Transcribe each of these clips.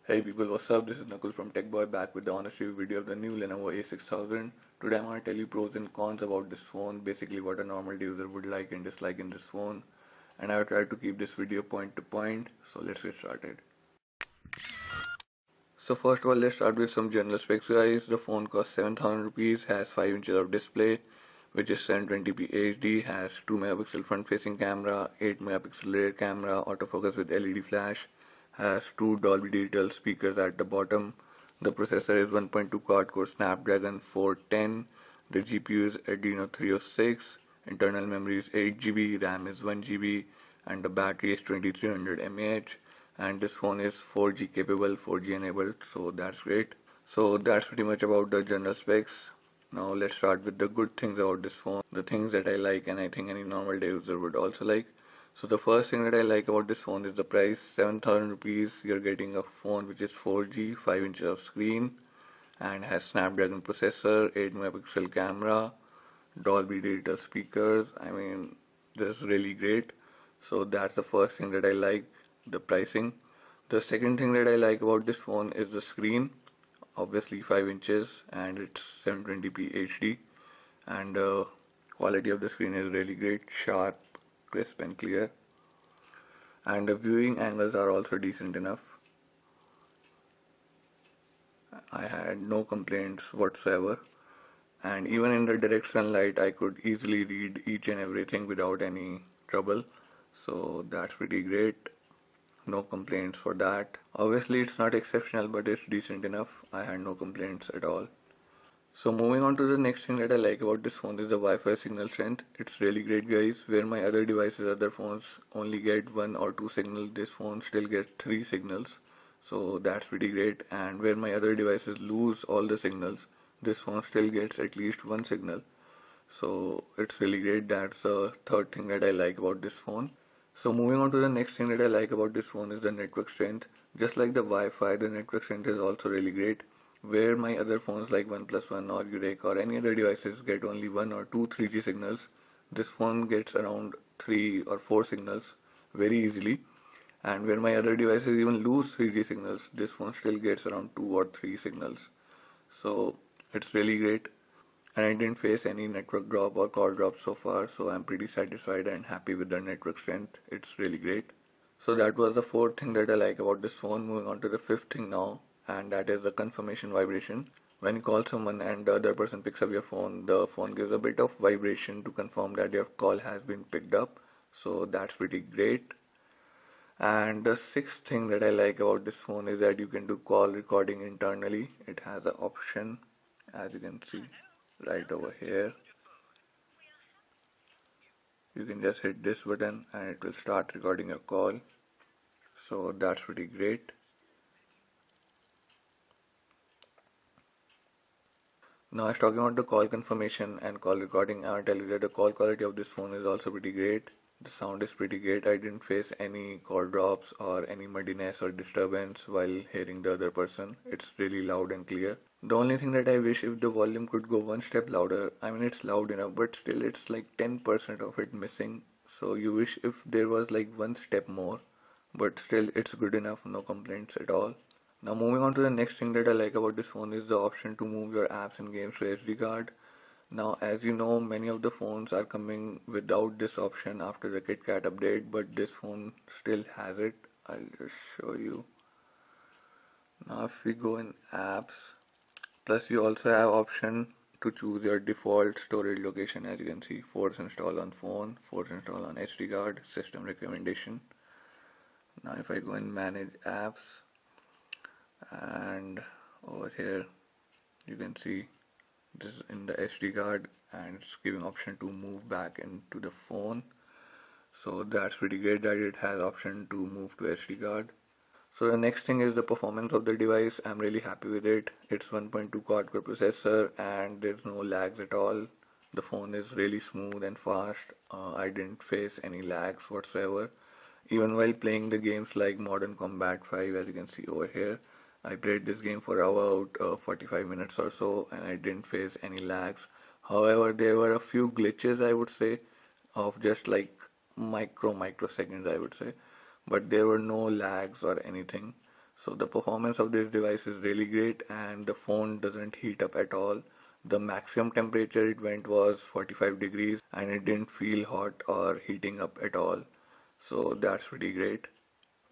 Hey people, what's up? This is Nakul from TechBoy back with the honest review video of the new Lenovo A6000. Today I'm going to tell you pros and cons about this phone, basically what a normal user would like and dislike in this phone. And I will try to keep this video point to point, so let's get started. So first of all, let's start with some general specs guys. The phone costs 7,000 rupees, has 5 inches of display, which is 720p HD, has 2 megapixel front facing camera, 8 megapixel rear camera, autofocus with LED flash, has 2 Dolby Digital speakers at the bottom. The processor is 1.2 quad-core Snapdragon 410. The GPU is Adreno 306. Internal memory is 8 GB, RAM is 1 GB, and the battery is 2300 mAh. And this phone is 4G capable, 4G enabled, so that's great. So that's pretty much about the general specs. Now let's start with the good things about this phone, the things that I like and I think any normal day user would also like. So the first thing that I like about this phone is the price. 7,000 rupees, you're getting a phone which is 4G, 5 inches of screen, and has Snapdragon processor, 8 megapixel camera, Dolby Digital speakers. I mean, this is really great. So that's the first thing that I like, the pricing. The second thing that I like about this phone is the screen. Obviously 5 inches and it's 720p HD, and quality of the screen is really great, sharp, crisp and clear, and the viewing angles are also decent enough. I had no complaints whatsoever, and even in the direct sunlight I could easily read each and everything without any trouble, so that's pretty great. No complaints for that. Obviously it's not exceptional, but it's decent enough. I had no complaints at all. So moving on to the next thing that I like about this phone is the Wi-Fi signal strength. It's really great guys. Where my other devices, other phones only get 1 or 2 signals, this phone still gets 3 signals. So that's pretty great. And where my other devices lose all the signals, this phone still gets at least 1 signal. So it's really great. That's the third thing that I like about this phone. So moving on to the next thing that I like about this phone is the network strength. Just like the Wi-Fi, the network strength is also really great. Where my other phones like OnePlus One or Urek or any other devices get only 1 or 2 3G signals, this phone gets around 3 or 4 signals very easily. And where my other devices even lose 3G signals, this phone still gets around 2 or 3 signals. So it's really great. And I didn't face any network drop or call drop so far, so I'm pretty satisfied and happy with the network strength. It's really great. So that was the fourth thing that I like about this phone. Moving on to the fifth thing now, and that is the confirmation vibration. When you call someone and the other person picks up your phone, the phone gives a bit of vibration to confirm that your call has been picked up, so that's pretty great. And the sixth thing that I like about this phone is that you can do call recording internally. It has an option, as you can see right over here. You can just hit this button and it will start recording your call, so that's pretty great. Now, I was talking about the call confirmation and call recording. I will tell you that the call quality of this phone is also pretty great. The sound is pretty great. I didn't face any call drops or any muddiness or disturbance while hearing the other person. It's really loud and clear. The only thing that I wish if the volume could go one step louder. I mean, it's loud enough, but still it's like 10% of it missing. So you wish if there was like one step more, but still it's good enough, no complaints at all. Now moving on to the next thing that I like about this phone is the option to move your apps and games to SD card. Now, as you know, many of the phones are coming without this option after the KitKat update, but this phone still has it. I'll just show you. Now if we go in apps, plus you also have option to choose your default storage location. As you can see, force install on phone, force install on SD card, system recommendation. Now if I go in manage apps, and over here you can see this is in the SD card and it's giving option to move back into the phone, so that's pretty great that it has option to move to SD card. So the next thing is the performance of the device. I'm really happy with it. It's 1.2 quad-core processor and there's no lags at all. The phone is really smooth and fast. I didn't face any lags whatsoever. Even while playing the games like Modern Combat 5, as you can see over here, I played this game for about 45 minutes or so and I didn't face any lags. However, there were a few glitches, I would say, of just like microseconds, I would say, but there were no lags or anything. So the performance of this device is really great and the phone doesn't heat up at all. The maximum temperature it went was 45 degrees and it didn't feel hot or heating up at all. So that's pretty great.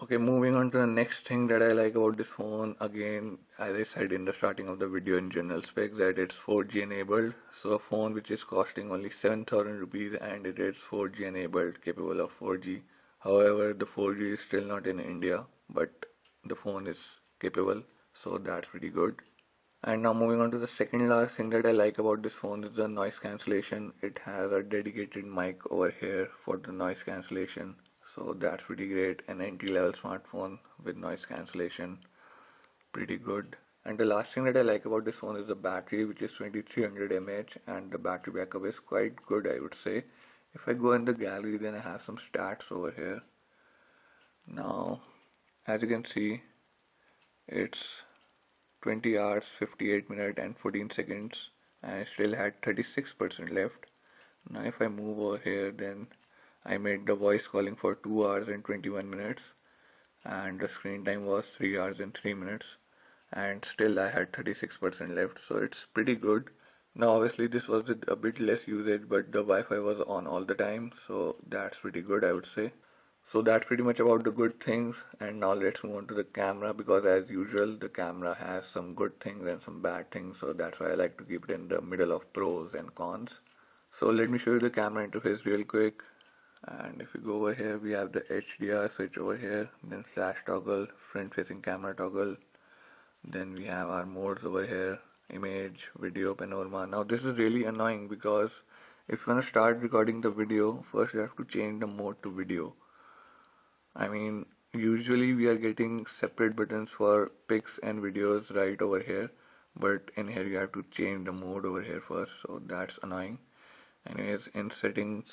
Okay, moving on to the next thing that I like about this phone. Again, as I said in the starting of the video in general specs, that it's 4G enabled. So a phone which is costing only 7,000 rupees and it is 4G enabled, capable of 4G. However, the 4G is still not in India, but the phone is capable, so that's pretty good. And now moving on to the second last thing that I like about this phone is the noise cancellation. It has a dedicated mic over here for the noise cancellation. So that's pretty great. An entry-level smartphone with noise cancellation, pretty good. And the last thing that I like about this phone is the battery, which is 2300 mAh, and the battery backup is quite good, I would say. If I go in the gallery, then I have some stats over here. Now, as you can see, it's 20 hours, 58 minutes and 14 seconds, and I still had 36% left. Now if I move over here, then I made the voice calling for 2 hours and 21 minutes, and the screen time was 3 hours and 3 minutes, and still I had 36% left, so it's pretty good. Now obviously this was with a bit less usage, but the Wi-Fi was on all the time, so that's pretty good, I would say. So that's pretty much about the good things, and now let's move on to the camera, because as usual the camera has some good things and some bad things, so that's why I like to keep it in the middle of pros and cons. So let me show you the camera interface real quick. And if you go over here, we have the HDR switch over here, then flash toggle, front facing camera toggle, then we have our modes over here, image, video, panorama. Now this is really annoying because if you want to start recording the video, first you have to change the mode to video. I mean, usually we are getting separate buttons for pics and videos right over here, but in here you have to change the mode over here first, so that's annoying. Anyways, in settings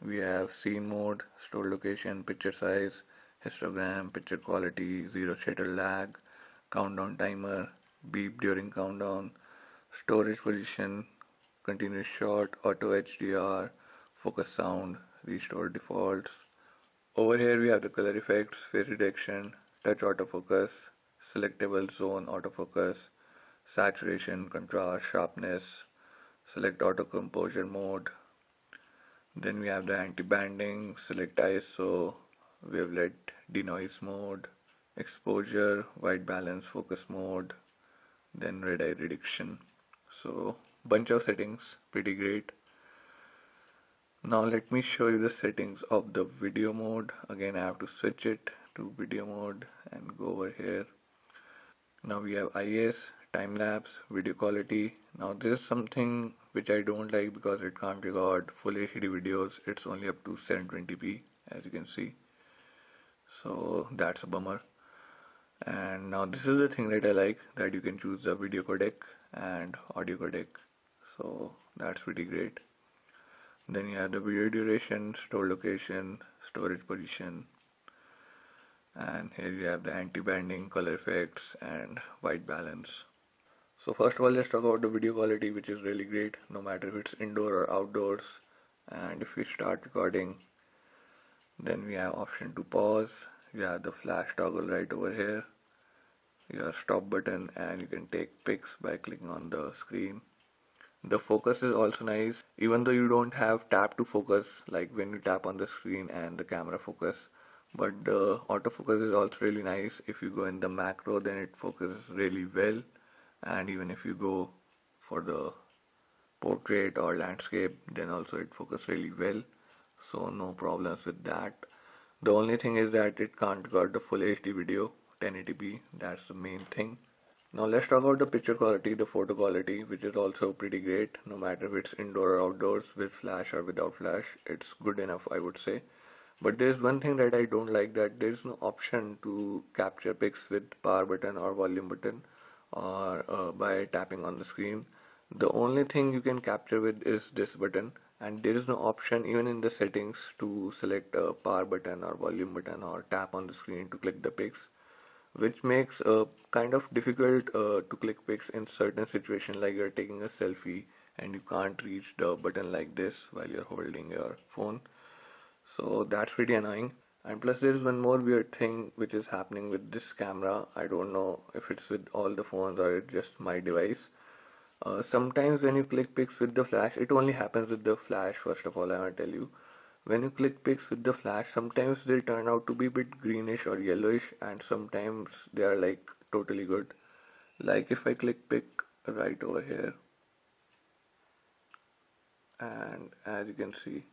we have scene mode, store location, picture size, histogram, picture quality, zero shutter lag, countdown timer, beep during countdown, storage position, continuous shot, auto HDR, focus sound, restore defaults. Over here we have the color effects, face detection, touch autofocus, selectable zone autofocus, saturation, contrast, sharpness, select auto composure mode. Then we have the anti-banding, select ISO, wavelet denoise mode, exposure, white balance focus mode, then red eye reduction. So bunch of settings, pretty great. Now let me show you the settings of the video mode. Again, I have to switch it to video mode and go over here. Now we have IS, time lapse, video quality. Now this is something which I don't like because it can't record full HD videos. It's only up to 720p, as you can see. So that's a bummer. And now this is the thing that I like, that you can choose the video codec and audio codec. So that's pretty great. Then you have the video duration, store location, storage position, and here you have the anti-banding, color effects, and white balance. So first of all, let's talk about the video quality, which is really great no matter if it's indoor or outdoors. And if we start recording, then we have option to pause, you have the flash toggle right over here, your stop button, and you can take pics by clicking on the screen. The focus is also nice, even though you don't have tap to focus like when you tap on the screen and the camera focus, but the autofocus is also really nice. If you go in the macro, then it focuses really well, and even if you go for the portrait or landscape, then also it focuses really well, so no problems with that. The only thing is that it can't record the full HD video 1080p, that's the main thing. Now let's talk about the picture quality, the photo quality, which is also pretty great no matter if it's indoor or outdoors, with flash or without flash. It's good enough, I would say. But there's one thing that I don't like, that there's no option to capture pics with power button or volume button or by tapping on the screen. The only thing you can capture with is this button, and there is no option even in the settings to select a power button or volume button or tap on the screen to click the pics, which makes kind of difficult to click pics in certain situations, like you're taking a selfie and you can't reach the button like this while you're holding your phone. So that's pretty annoying. And plus there is one more weird thing which is happening with this camera. I don't know if it's with all the phones or it's just my device. Sometimes when you click pics with the flash, it only happens with the flash. First of all, I want to tell you, when you click pics with the flash, sometimes they turn out to be a bit greenish or yellowish, and sometimes they are like totally good. Like if I click pic right over here, and as you can see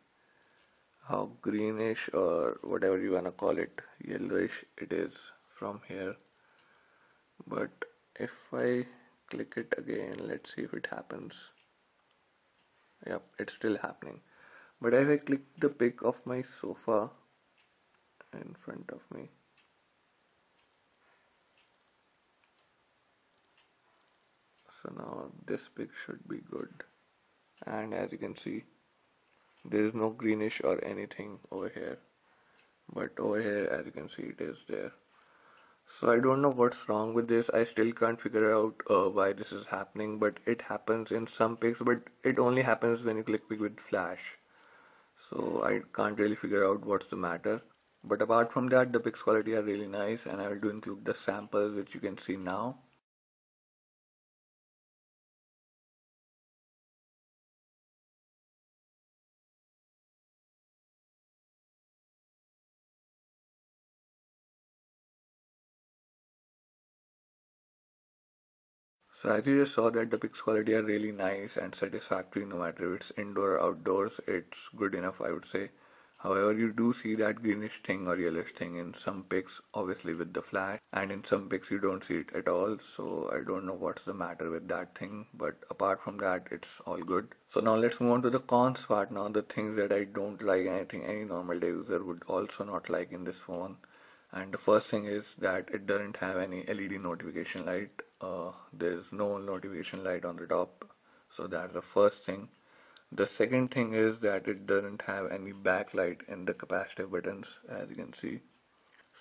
how greenish or whatever you wanna call it, yellowish it is from here. But if I click it again, let's see if it happens. Yep, it's still happening. But if I click the pic of my sofa in front of me, so now this pic should be good. And as you can see, there is no greenish or anything over here. But over here, as you can see, it is there. So I don't know what's wrong with this. I still can't figure out why this is happening, but it happens in some pics, but it only happens when you click pic with flash. So I can't really figure out what's the matter. But apart from that, the pics quality are really nice, and I will do include the samples which you can see now. So as you just saw that the pics quality are really nice and satisfactory no matter if it's indoor or outdoors, it's good enough I would say. However, you do see that greenish thing or yellowish thing in some pics, obviously with the flash, and in some pics you don't see it at all, so I don't know what's the matter with that thing, but apart from that it's all good. So now let's move on to the cons part now, the things that I don't like and I think any normal day user would also not like in this phone. And the first thing is that it doesn't have any LED notification light. There's no notification light on the top, so that's the first thing. The second thing is that it doesn't have any backlight in the capacitive buttons, as you can see.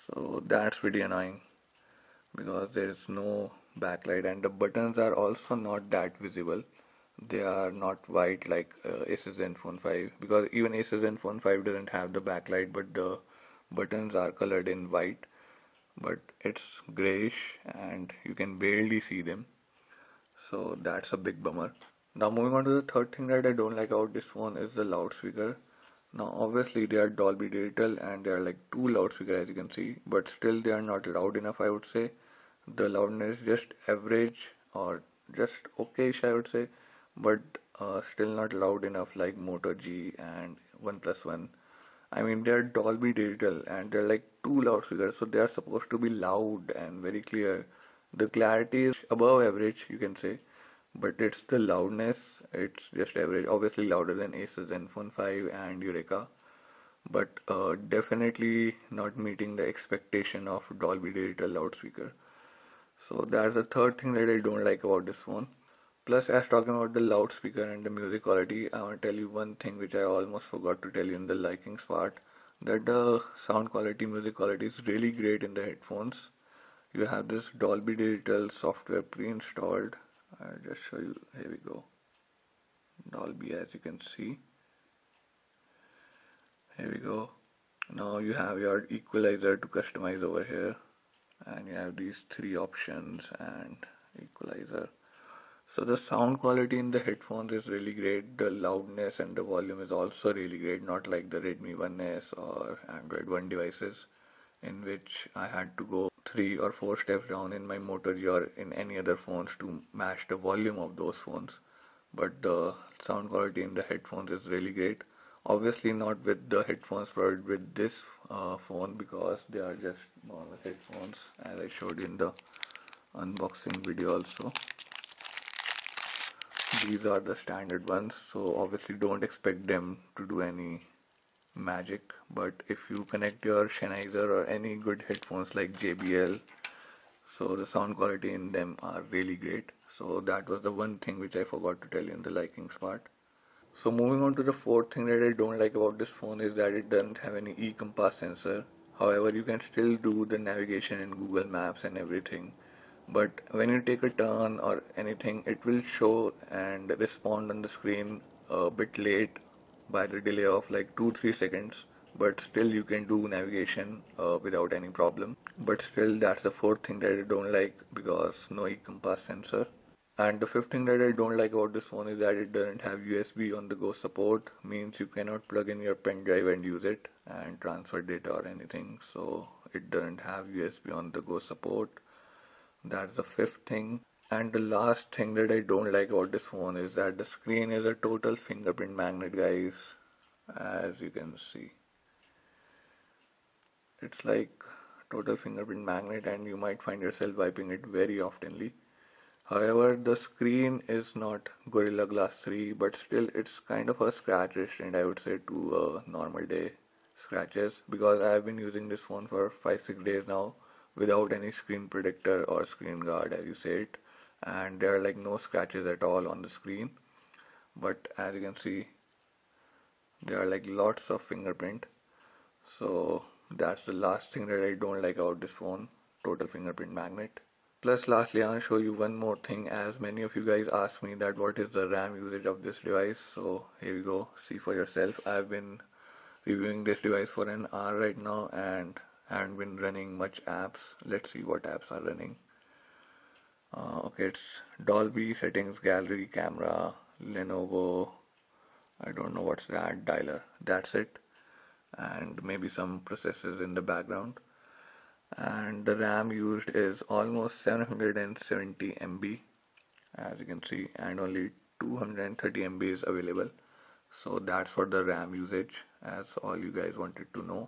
So that's pretty annoying because there is no backlight, and the buttons are also not that visible. They are not white like Asus Zenfone 5, because even Asus Zenfone 5 doesn't have the backlight, but the buttons are colored in white, but it's grayish and you can barely see them. So that's a big bummer. Now moving on to the third thing that I don't like about this phone is the loudspeaker. Now obviously they are Dolby Digital and they are like two loudspeakers as you can see, but still they are not loud enough I would say. The loudness is just average or just okayish I would say, but still not loud enough like Moto G and OnePlus One. I mean, they're Dolby Digital and they're like two loudspeakers, so they are supposed to be loud and very clear. The clarity is above average, you can say, but it's the loudness, it's just average. Obviously, louder than Asus Zenfone 5 and Eureka, but definitely not meeting the expectation of Dolby Digital loudspeaker. So that's the third thing that I don't like about this phone. Plus, as talking about the loudspeaker and the music quality, I want to tell you one thing which I almost forgot to tell you in the likings part, that the sound quality, music quality is really great in the headphones. You have this Dolby Digital software pre-installed. I'll just show you. Here we go. Dolby, as you can see. Here we go. Now you have your equalizer to customize over here, and you have these three options and equalizer. So the sound quality in the headphones is really great. The loudness and the volume is also really great, not like the Redmi 1S or Android One devices, in which I had to go 3 or 4 steps down in my Moto G or in any other phones to match the volume of those phones. But the sound quality in the headphones is really great. Obviously not with the headphones provided with this phone, because they are just normal headphones as I showed you in the unboxing video also. These are the standard ones, so obviously don't expect them to do any magic, but if you connect your Sennheiser or any good headphones like JBL, so the sound quality in them are really great. So that was the one thing which I forgot to tell you in the likings part. So moving on to the fourth thing that I don't like about this phone is that it doesn't have any e-compass sensor. However, you can still do the navigation in Google Maps and everything, but when you take a turn or anything, it will show and respond on the screen a bit late by the delay of like 2-3 seconds, but still you can do navigation without any problem. But still, that's the fourth thing that I don't like, because no e-compass sensor. And the fifth thing that I don't like about this phone is that it doesn't have USB on the go support. Means you cannot plug in your pen drive and use it and transfer data or anything. So it doesn't have USB on the go support. That's the fifth thing. And the last thing that I don't like about this phone is that the screen is a total fingerprint magnet, guys. As you can see, it's like total fingerprint magnet, and you might find yourself wiping it very oftenly. However, the screen is not Gorilla Glass 3, but still it's kind of a scratch resistant, I would say, to normal day scratches, because I have been using this phone for 5-6 days now without any screen protector or screen guard, as you say it, and there are like no scratches at all on the screen. But as you can see, there are like lots of fingerprint. So that's the last thing that I don't like about this phone, total fingerprint magnet. Plus, lastly, I'll show you one more thing, as many of you guys asked me that what is the RAM usage of this device. So here we go, see for yourself. I've been reviewing this device for an hour right now and haven't been running much apps. Let's see what apps are running. Okay, it's Dolby, settings, gallery, camera, Lenovo, I don't know what's that, dialer, that's it, and maybe some processes in the background. And the RAM used is almost 770 MB, as you can see, and only 230 MB is available. So that's for the RAM usage, as all you guys wanted to know.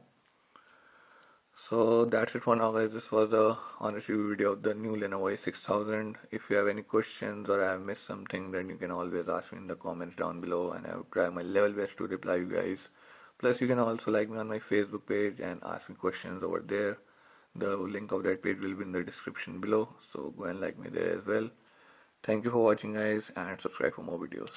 So that's it for now, guys. This was a honest review video of the new Lenovo A6000. If you have any questions or I have missed something, then you can always ask me in the comments down below, and I will try my level best to reply you guys. Plus, you can also like me on my Facebook page and ask me questions over there. The link of that page will be in the description below, so go and like me there as well. Thank you for watching, guys, and subscribe for more videos.